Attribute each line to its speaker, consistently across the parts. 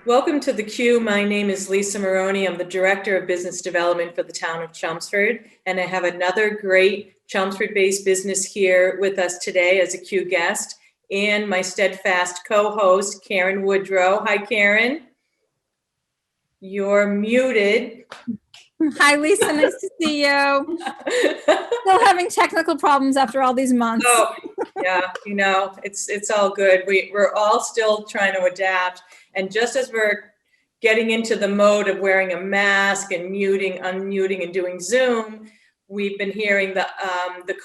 Speaker 1: Welcome to the Q. My name is Lisa Maroney. I'm the Director of Business Development for the town of Chelmsford, and I have another great Chelmsford-based business here with us today as a Q guest, and my steadfast co-host, Karen Woodrow. Hi, Karen. You're muted.
Speaker 2: Hi, Lisa. Nice to see you. Still having technical problems after all these months.
Speaker 1: Oh, yeah, it's all good. We're all still trying to adapt. And just as we're getting into the mode of wearing a mask and muting, unmuting, and doing Zoom, we've been hearing the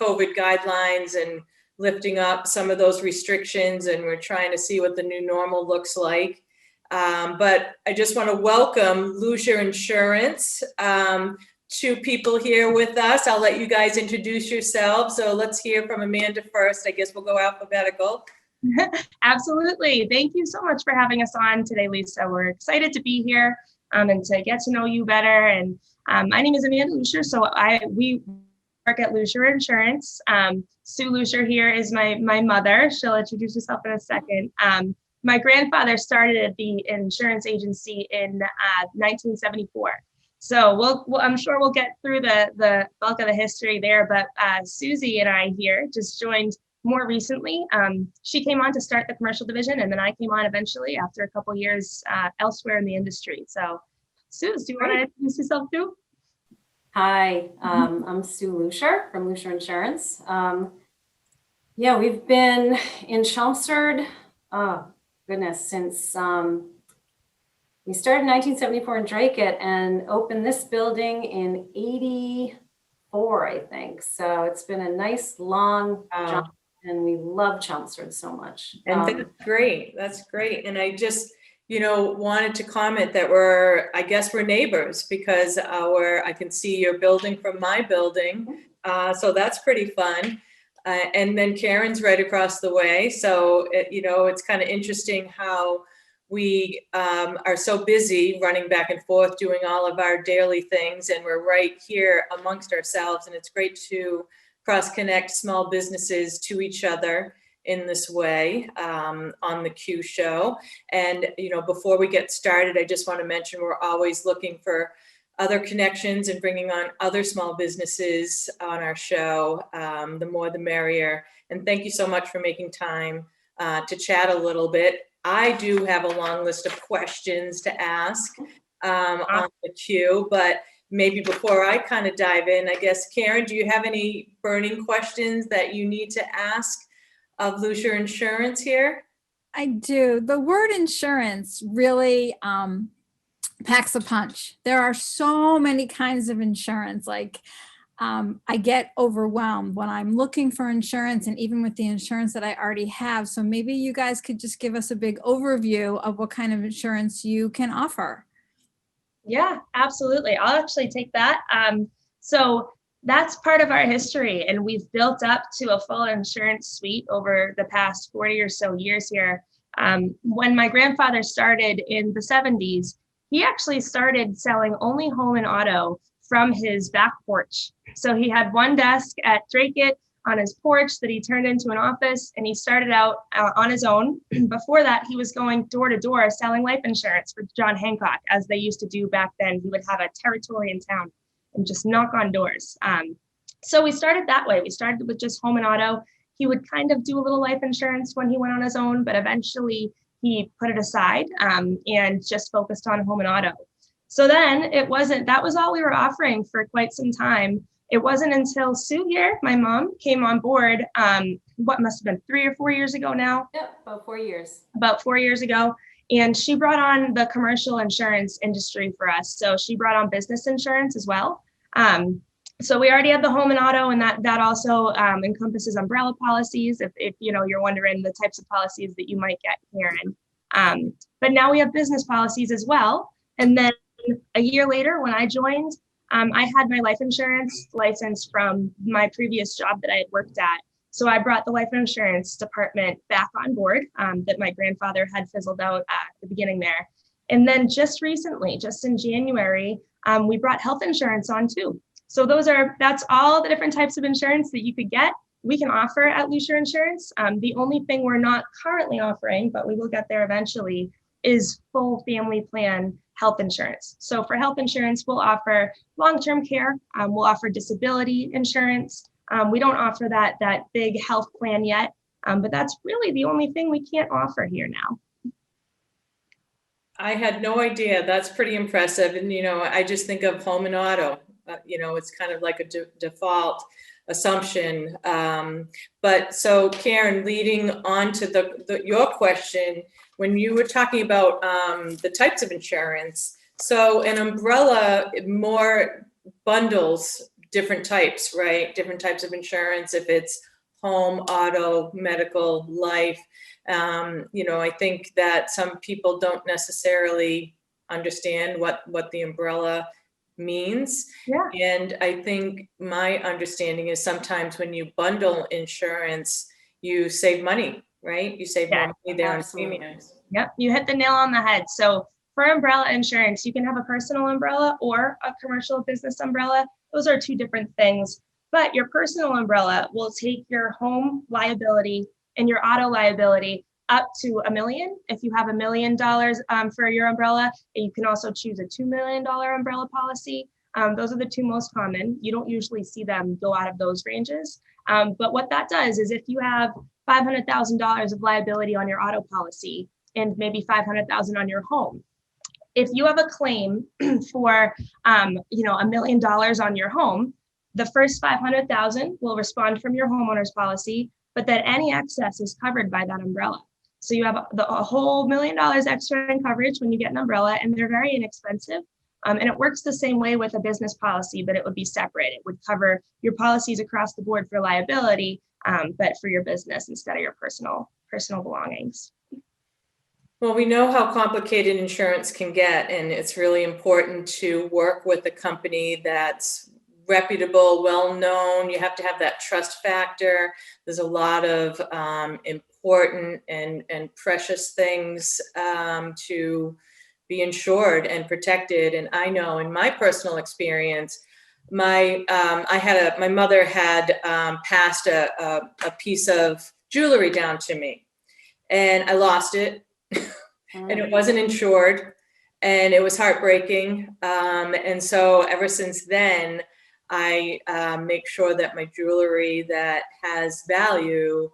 Speaker 1: COVID guidelines and lifting up some of those restrictions, and we're trying to see what the new normal looks like. But I just want to welcome Lusher Insurance. Two people here with us. I'll let you guys introduce yourselves. So let's hear from Amanda first. I guess we'll go alphabetical.
Speaker 3: Absolutely. Thank you so much for having us on today, Lisa. We're excited to be here and to get to know you better. And my name is Amanda Lusher. So we work at Lusher Insurance. Sue Lusher here is my mother. She'll introduce herself in a second. My grandfather started the insurance agency in 1974. So I'm sure we'll get through the bulk of the history there, but Susie and I here just joined more recently. She came on to start the commercial division, and then I came on eventually after a couple years elsewhere in the industry. So Suze, do you want to introduce yourself too?
Speaker 4: Hi, I'm Sue Lusher from Lusher Insurance. Yeah, we've been in Chelmsford, oh goodness, since we started in 1974 in Dracut and opened this building in 84, I think. So it's been a nice long jump, and we love Chelmsford so much.
Speaker 1: And that's great. That's great. And I just, wanted to comment that I guess we're neighbors because I can see your building from my building. So that's pretty fun. And then Karen's right across the way. So, it's kind of interesting how we are so busy running back and forth doing all of our daily things, and we're right here amongst ourselves, and it's great to cross-connect small businesses to each other in this way on the Q show. And before we get started, I just want to mention we're always looking for other connections and bringing on other small businesses on our show. The more the merrier. And thank you so much for making time to chat a little bit. I do have a long list of questions to ask on the Q, but maybe before I kind of dive in, I guess, Karen, do you have any burning questions that you need to ask of Lusher Insurance here?
Speaker 2: I do. The word insurance really packs a punch. There are so many kinds of insurance. I get overwhelmed when I'm looking for insurance, and even with the insurance that I already have. So maybe you guys could just give us a big overview of what kind of insurance you can offer.
Speaker 3: Yeah, absolutely. I'll actually take that. So that's part of our history, and we've built up to a full insurance suite over the past 40 or so years here. When my grandfather started in the 70s, he actually started selling only home and auto from his back porch. So he had one desk at Dracut on his porch that he turned into an office, and he started out on his own. Before that, he was going door to door selling life insurance for John Hancock, as they used to do back then. He would have a territory in town and just knock on doors. So we started that way. We started with just home and auto. He would kind of do a little life insurance when he went on his own, but eventually he put it aside and just focused on home and auto. So then that was all we were offering for quite some time. It wasn't until Sue here, my mom, came on board, what must have been 3 or 4 years ago now?
Speaker 4: Yeah, about 4 years.
Speaker 3: About 4 years ago. And she brought on the commercial insurance industry for us. So she brought on business insurance as well. So we already had the home and auto, and that also encompasses umbrella policies, if you're wondering the types of policies that you might get, Karen. But now we have business policies as well. And then a year later, when I joined, I had my life insurance license from my previous job that I had worked at. So I brought the life insurance department back on board that my grandfather had fizzled out at the beginning there. And then just recently, just in January, we brought health insurance on too. So that's all the different types of insurance that you could get. We can offer at Lusher Insurance. The only thing we're not currently offering, but we will get there eventually, is full family plan health insurance. So for health insurance, we'll offer long-term care, we'll offer disability insurance. We don't offer that big health plan yet, but that's really the only thing we can't offer here now.
Speaker 1: I had no idea. That's pretty impressive. And, I just think of home and auto. It's kind of like a default assumption. But so Karen, leading on to your question, when you were talking about the types of insurance, so an umbrella more bundles different types, right? Different types of insurance, if it's home, auto, medical, life. I think that some people don't necessarily understand what the umbrella means.
Speaker 3: Yeah.
Speaker 1: And I think my understanding is sometimes when you bundle insurance, you save money, right? You save more money there on premiums.
Speaker 3: Yep, you hit the nail on the head. So for umbrella insurance, you can have a personal umbrella or a commercial business umbrella. Those are two different things. But your personal umbrella will take your home liability and your auto liability up to $1 million. If you have $1 million for your umbrella, and you can also choose a $2 million umbrella policy. Those are the two most common. You don't usually see them go out of those ranges. But what that does is if you have $500,000 of liability on your auto policy and maybe $500,000 on your home, if you have a claim for $1 million on your home, the first $500,000 will respond from your homeowner's policy, but then any excess is covered by that umbrella. So you have a whole $1 million extra in coverage when you get an umbrella, and they're very inexpensive. And it works the same way with a business policy, but it would be separate. It would cover your policies across the board for liability, but for your business instead of your personal belongings.
Speaker 1: Well, we know how complicated insurance can get, and it's really important to work with a company that's reputable, well-known. You have to have that trust factor. There's a lot of important and precious things to be insured and protected. And I know in my personal experience, my mother had passed a piece of jewelry down to me, and I lost it, and it wasn't insured, and it was heartbreaking. And so ever since then, I make sure that my jewelry that has value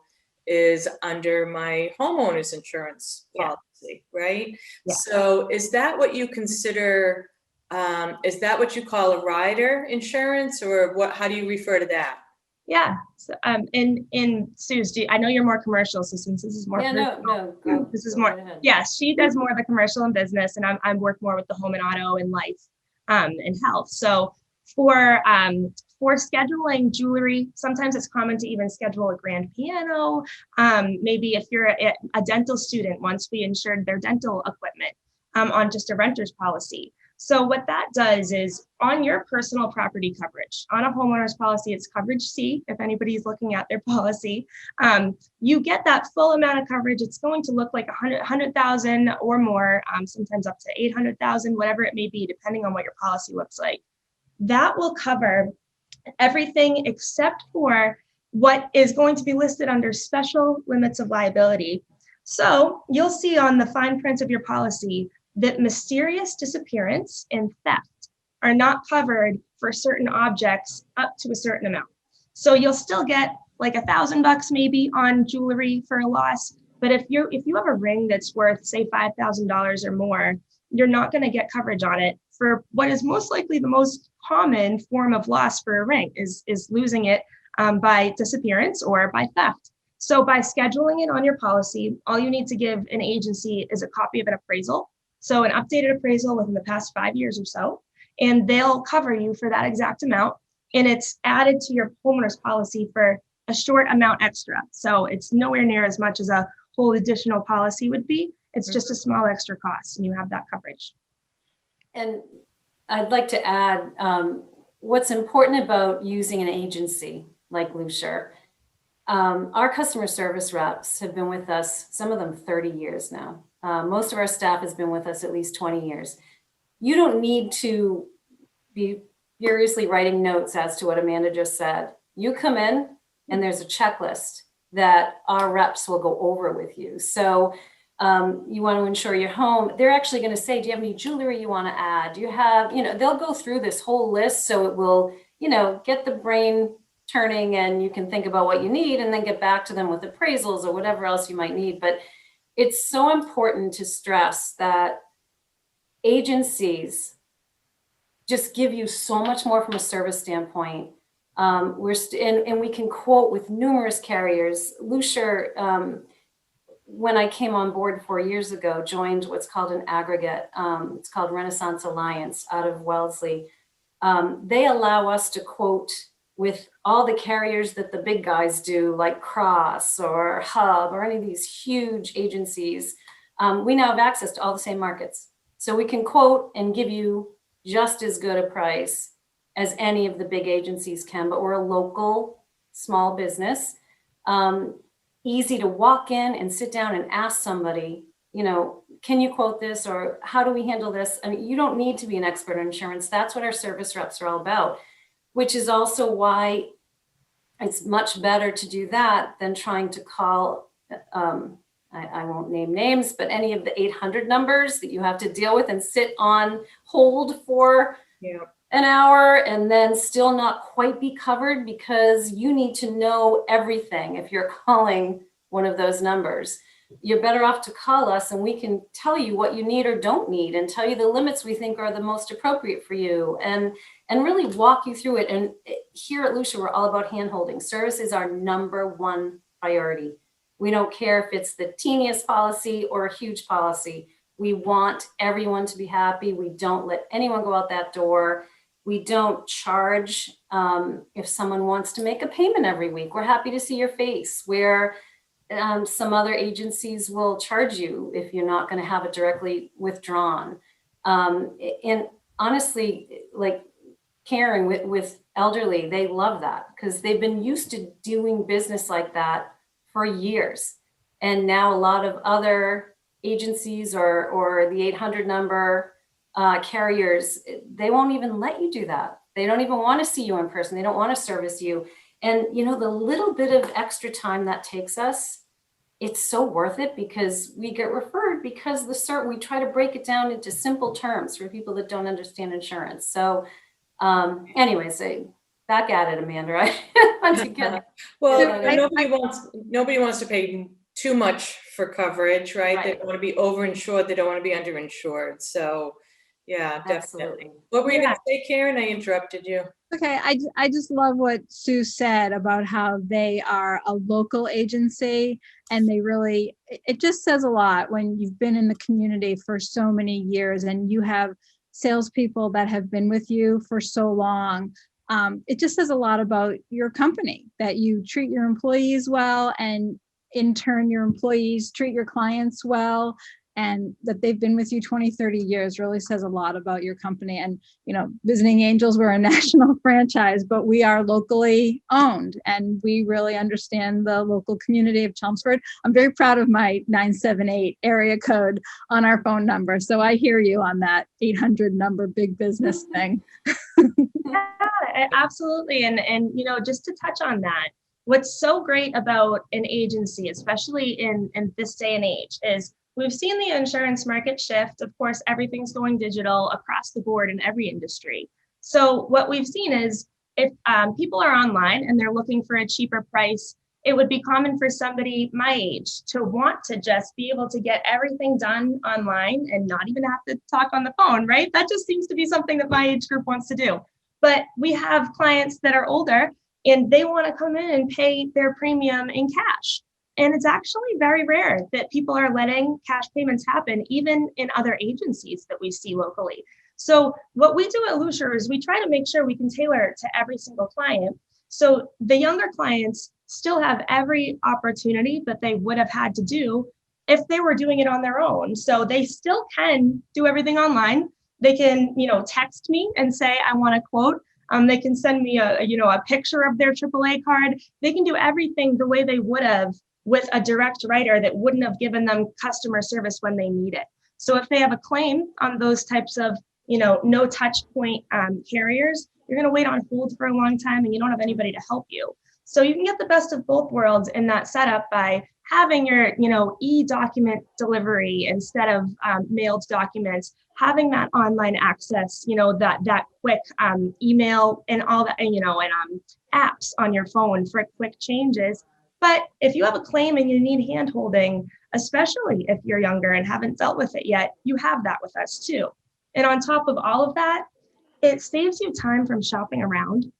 Speaker 1: is under my homeowner's insurance policy, right? Yeah. So is that what you consider, is that what you call a rider insurance, or what? How do you refer to that?
Speaker 3: Yeah. So, in Sue's, I know you're more commercial, so since this is more this is more. Yes, she does more of the commercial and business, and I work more with the home and auto and life, and health. So for scheduling jewelry, sometimes it's common to even schedule a grand piano. Maybe if you're a dental student, once we insured their dental equipment on just a renter's policy. So what that does is on your personal property coverage, on a homeowner's policy, it's coverage C, if anybody's looking at their policy, you get that full amount of coverage. It's going to look like 100,000 or more, sometimes up to 800,000, whatever it may be, depending on what your policy looks like. That will cover everything except for what is going to be listed under special limits of liability. So you'll see on the fine print of your policy that mysterious disappearance and theft are not covered for certain objects up to a certain amount. So you'll still get like $1,000 maybe on jewelry for a loss. But if you have a ring that's worth, say, $5,000 or more, you're not going to get coverage on it for what is most likely the most common form of loss for a ring is losing it by disappearance or by theft. So by scheduling it on your policy, all you need to give an agency is a copy of an appraisal. So an updated appraisal within the past 5 years or so, and they'll cover you for that exact amount. And it's added to your homeowner's policy for a short amount extra. So it's nowhere near as much as a whole additional policy would be. It's just a small extra cost, and you have that coverage.
Speaker 4: And I'd like to add what's important about using an agency like Lusher. Our customer service reps have been with us, some of them 30 years now. Most of our staff has been with us at least 20 years. You don't need to be furiously writing notes as to what Amanda just said. You come in and there's a checklist that our reps will go over with you. So you want to insure your home, they're actually going to say, do you have any jewelry you want to add? Do you have, they'll go through this whole list, so it will, get the brain turning, and you can think about what you need and then get back to them with appraisals or whatever else you might need. But it's so important to stress that agencies just give you so much more from a service standpoint. And we can quote with numerous carriers. Lusher, when I came on board 4 years ago, joined what's called an aggregate. It's called Renaissance Alliance out of Wellesley. They allow us to quote with all the carriers that the big guys do, like Cross or Hub or any of these huge agencies. We now have access to all the same markets. So we can quote and give you just as good a price as any of the big agencies can, but we're a local small business. Easy to walk in and sit down and ask somebody, can you quote this, or how do we handle this? I mean, you don't need to be an expert in insurance. That's what our service reps are all about, which is also why it's much better to do that than trying to call, I won't name names, but any of the 800 numbers that you have to deal with and sit on hold for an hour and then still not quite be covered, because you need to know everything. If you're calling one of those numbers, you're better off to call us, and we can tell you what you need or don't need, and tell you the limits we think are the most appropriate for you, and really walk you through it. And here at Lusher, we're all about hand-holding. Service is our number one priority. We don't care if it's the teeniest policy or a huge policy. We want everyone to be happy. We don't let anyone go out that door. We don't charge if someone wants to make a payment every week. We're happy to see your face, where some other agencies will charge you if you're not going to have it directly withdrawn. And honestly, like Karen with elderly, they love that because they've been used to doing business like that for years. And now a lot of other agencies or the 800 number carriers, they won't even let you do that. They don't even want to see you in person. They don't want to service you. And the little bit of extra time that takes us, it's so worth it, because we get referred because we try to break it down into simple terms for people that don't understand insurance. So anyways, back at it, Amanda. Once again.
Speaker 1: Well, nobody wants to pay too much for coverage, right? They don't want to be overinsured. They don't want to be underinsured. So yeah, definitely.
Speaker 4: Absolutely.
Speaker 1: What were you going to say, Karen? I interrupted you.
Speaker 2: Okay, I just love what Sue said about how they are a local agency, and it just says a lot when you've been in the community for so many years and you have salespeople that have been with you for so long. It just says a lot about your company, that you treat your employees well, and in turn, your employees treat your clients well, and that they've been with you 20, 30 years really says a lot about your company. And, Visiting Angels, we're a national franchise, but we are locally owned, and we really understand the local community of Chelmsford. I'm very proud of my 978 area code on our phone number. So I hear you on that 800 number big business thing.
Speaker 3: Yeah, absolutely. And just to touch on that, what's so great about an agency, especially in this day and age, is we've seen the insurance market shift. Of course, everything's going digital across the board in every industry. So what we've seen is if people are online and they're looking for a cheaper price, it would be common for somebody my age to want to just be able to get everything done online and not even have to talk on the phone, right? That just seems to be something that my age group wants to do. But we have clients that are older and they want to come in and pay their premium in cash. And it's actually very rare that people are letting cash payments happen, even in other agencies that we see locally. So what we do at Lusher is we try to make sure we can tailor it to every single client. So the younger clients still have every opportunity that they would have had to do if they were doing it on their own. So they still can do everything online. They can, text me and say, I want a quote. They can send me a picture of their AAA card. They can do everything the way they would have with a direct writer that wouldn't have given them customer service when they need it. So if they have a claim on those types of, no touch point carriers, you're going to wait on hold for a long time and you don't have anybody to help you. So you can get the best of both worlds in that setup by having your, e-document delivery instead of mailed documents, having that online access, that quick email and all that, and apps on your phone for quick changes. But if you have a claim and you need hand holding, especially if you're younger and haven't dealt with it yet, you have that with us too. And on top of all of that, it saves you time from shopping around.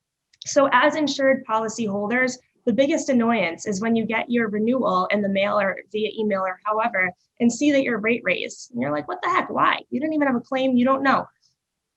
Speaker 3: So as insured policyholders, the biggest annoyance is when you get your renewal in the mail or via email or however, and see that your rate raised. And you're like, what the heck, why? You didn't even have a claim, you don't know.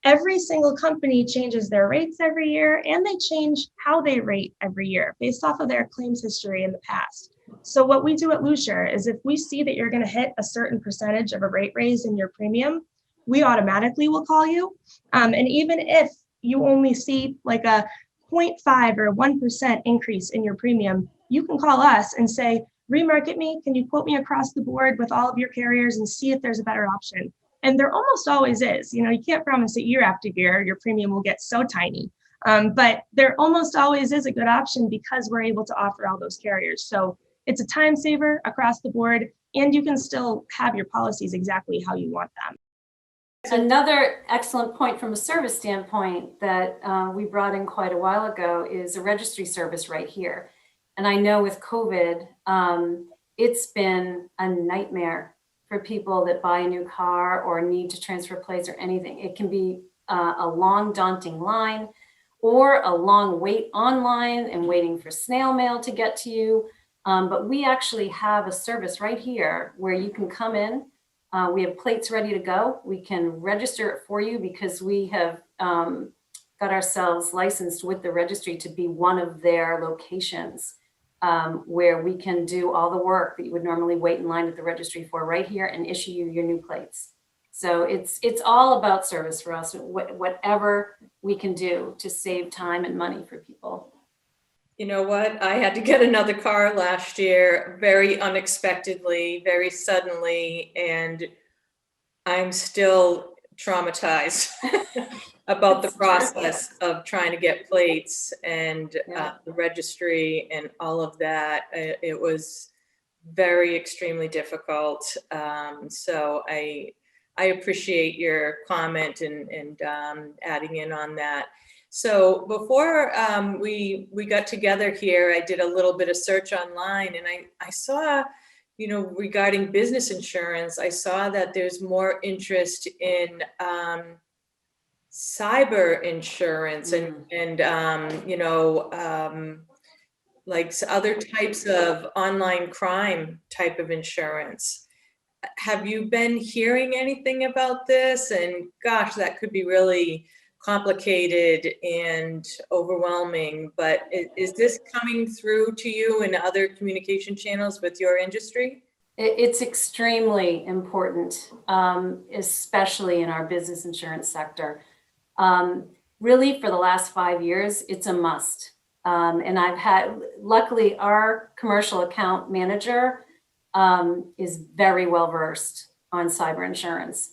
Speaker 3: Every single company changes their rates every year, and they change how they rate every year based off of their claims history in the past. So what we do at Lusher is if we see that you're going to hit a certain percentage of a rate raise in your premium, we automatically will call you. And even if you only see like a 0.5 or 1% increase in your premium, you can call us and say, remarket me, can you quote me across the board with all of your carriers and see if there's a better option? And there almost always is. You can't promise that year after year your premium will get so tiny, but there almost always is a good option because we're able to offer all those carriers. So it's a time saver across the board, and you can still have your policies exactly how you want them.
Speaker 4: Another excellent point from a service standpoint that we brought in quite a while ago is a registry service right here. And I know with COVID, it's been a nightmare for people that buy a new car or need to transfer plates or anything. It can be a long, daunting line or a long wait online and waiting for snail mail to get to you. But we actually have a service right here where you can come in. We have plates ready to go. We can register it for you because we have got ourselves licensed with the registry to be one of their locations where we can do all the work that you would normally wait in line at the registry for right here and issue you your new plates. So it's all about service for us, whatever we can do to save time and money for people.
Speaker 1: You know what? I had to get another car last year, very unexpectedly, very suddenly, and I'm still traumatized about the process of trying to get plates and the registry and all of that. It was very extremely difficult. So I appreciate your comment and adding in on that. So before we got together here, I did a little bit of search online, and I saw, regarding business insurance, I saw that there's more interest in cyber insurance and like other types of online crime type of insurance. Have you been hearing anything about this? And gosh, that could be really complicated and overwhelming, but is this coming through to you in other communication channels with your industry?
Speaker 4: It's extremely important, especially in our business insurance sector. Really, for the last 5 years, it's a must. And luckily, our commercial account manager is very well versed on cyber insurance.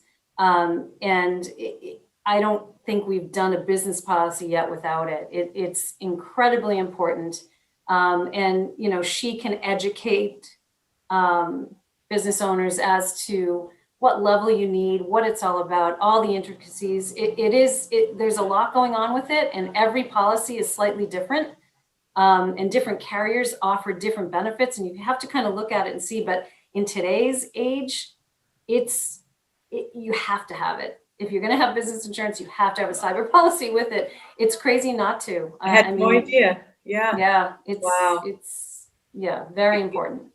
Speaker 4: I don't think we've done a business policy yet without it. It's incredibly important. And, she can educate business owners as to what level you need, what it's all about, all the intricacies. There's a lot going on with it, and every policy is slightly different. And different carriers offer different benefits, and you have to kind of look at it and see. But in today's age, you have to have it. If you're going to have business insurance, you have to have a cyber policy with it. It's crazy not to.
Speaker 1: I had no idea. Yeah.
Speaker 4: Yeah.
Speaker 1: Wow.
Speaker 4: It's very important.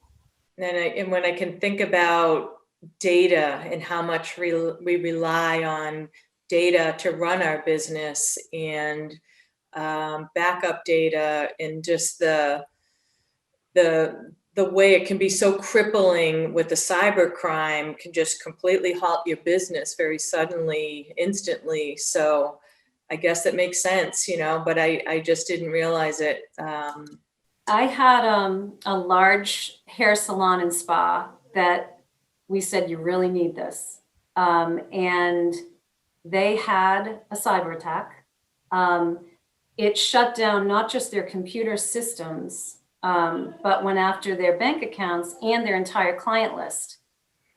Speaker 1: And when I can think about data and how much we rely on data to run our business and backup data, and just the way it can be so crippling with the cyber crime can just completely halt your business very suddenly, instantly. So I guess that makes sense, but I just didn't realize it.
Speaker 4: I had a large hair salon and spa that we said, you really need this. And they had a cyber attack. It shut down not just their computer systems, but went after their bank accounts and their entire client list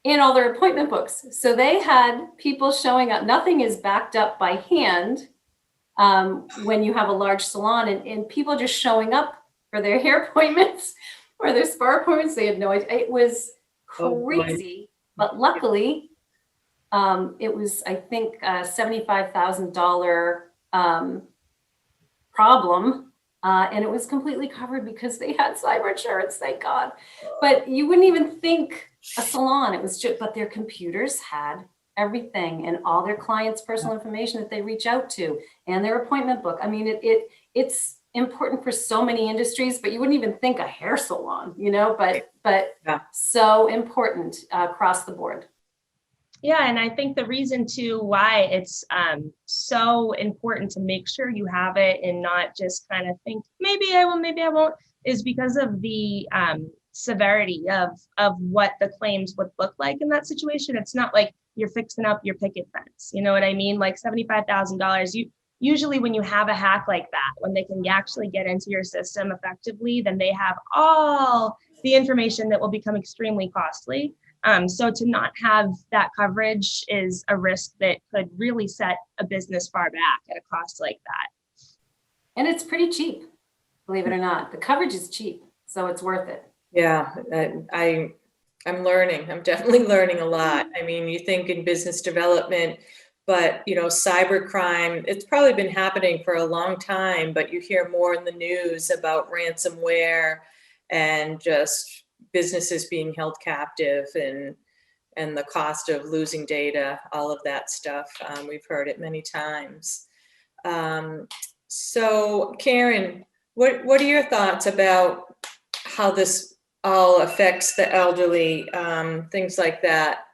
Speaker 4: and all their appointment books. So they had people showing up. Nothing is backed up by hand when you have a large salon, and people just showing up for their hair appointments or their spa appointments. They had no idea. It was crazy, but luckily it was, I think, a $75,000 problem. And it was completely covered because they had cyber insurance, thank God. But you wouldn't even think a salon, it was just, but their computers had everything and all their clients' personal information that they reach out to and their appointment book. I mean, it's important for so many industries, but you wouldn't even think a hair salon, but
Speaker 1: Yeah.
Speaker 4: so important across the board.
Speaker 3: Yeah, and I think the reason too why it's so important to make sure you have it and not just kind of think maybe I will, maybe I won't, is because of the severity of what the claims would look like in that situation. It's not like you're fixing up your picket fence. You know what I mean? Like $75,000. Usually when you have a hack like that, when they can actually get into your system effectively, then they have all the information that will become extremely costly. So to not have that coverage is a risk that could really set a business far back at a cost like that.
Speaker 4: And it's pretty cheap, believe it or not. The coverage is cheap, so it's worth it.
Speaker 1: Yeah, I'm learning. I'm definitely learning a lot. I mean, you think in business development, but cybercrime, it's probably been happening for a long time, but you hear more in the news about ransomware and just businesses being held captive and the cost of losing data, all of that stuff. We've heard it many times. So Karen, what are your thoughts about how this all affects the elderly, things like that?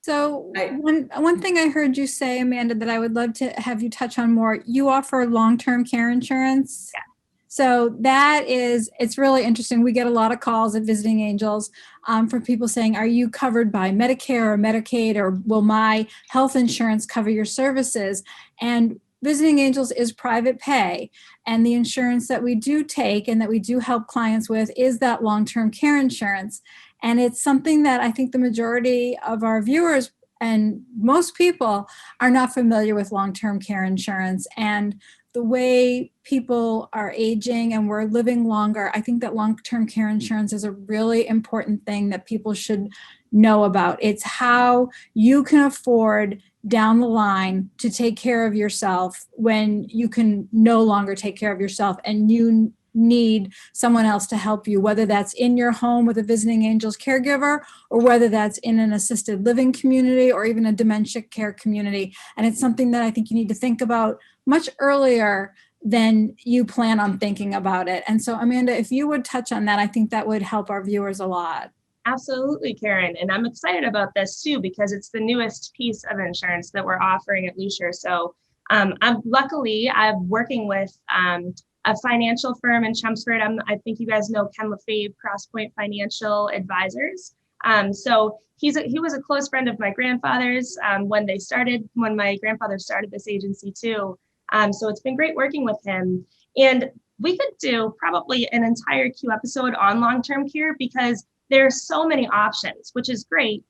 Speaker 2: So one thing I heard you say, Amanda, that I would love to have you touch on more, you offer long-term care insurance.
Speaker 3: Yeah.
Speaker 2: So it's really interesting. We get a lot of calls at Visiting Angels from people saying, are you covered by Medicare or Medicaid, or will my health insurance cover your services? And Visiting Angels is private pay. And the insurance that we do take and that we do help clients with is that long-term care insurance. And it's something that I think the majority of our viewers and most people are not familiar with long-term care insurance. And the way people are aging and we're living longer, I think that long-term care insurance is a really important thing that people should know about. It's how you can afford down the line to take care of yourself when you can no longer take care of yourself and you need someone else to help you, whether that's in your home with a Visiting Angels caregiver or whether that's in an assisted living community or even a dementia care community. And it's something that I think you need to think about much earlier than you plan on thinking about it. And so, Amanda, if you would touch on that, I think that would help our viewers a lot.
Speaker 3: Absolutely, Karen. And I'm excited about this too, because it's the newest piece of insurance that we're offering at Lusher. So I'm working with a financial firm in Chelmsford. I think you guys know Ken Lefebvre, Crosspoint Financial Advisors. So he was a close friend of my grandfather's when my grandfather started this agency too. So it's been great working with him. And we could do probably an entire Q episode on long-term care because there are so many options, which is great.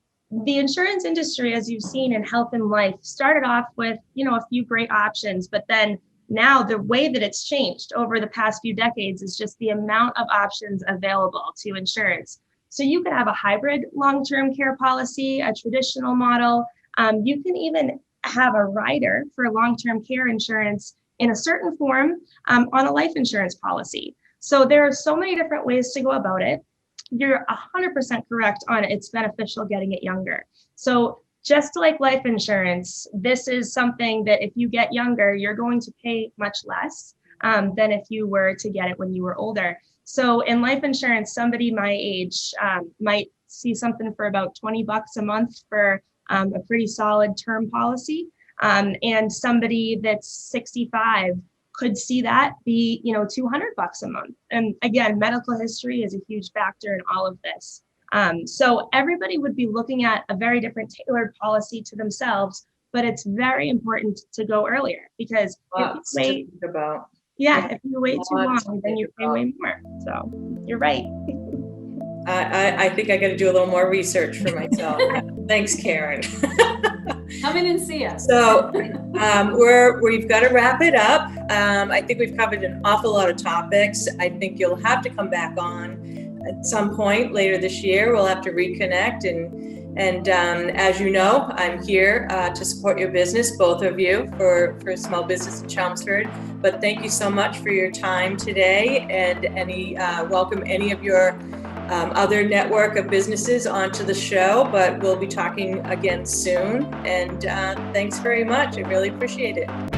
Speaker 3: The insurance industry, as you've seen in health and life, started off with, a few great options, but then now the way that it's changed over the past few decades is just the amount of options available to insurance. So you could have a hybrid long-term care policy, a traditional model. You can even have a rider for long-term care insurance in a certain form on a life insurance policy. So there are so many different ways to go about it. You're 100% correct on it's beneficial getting it younger. So just like life insurance, this is something that if you get younger, you're going to pay much less than if you were to get it when you were older. So in life insurance, somebody my age might see something for about $20 a month for a pretty solid term policy. And somebody that's 65 could see that be, $200 a month. And again, medical history is a huge factor in all of this. So everybody would be looking at a very different tailored policy to themselves, but it's very important to go earlier because if you wait, Yeah, if you wait too
Speaker 1: Lots
Speaker 3: long,
Speaker 1: of
Speaker 3: then you pay way more. So you're right.
Speaker 1: I think I got to do a little more research for myself. Thanks, Karen.
Speaker 4: Come in and see us.
Speaker 1: So we've got to wrap it up. I think we've covered an awful lot of topics. I think you'll have to come back on at some point later this year. We'll have to reconnect. And as you know, I'm here to support your business, both of you, for small business in Chelmsford. But thank you so much for your time today, and welcome any of your other network of businesses onto the show. But we'll be talking again soon. And thanks very much. I really appreciate it.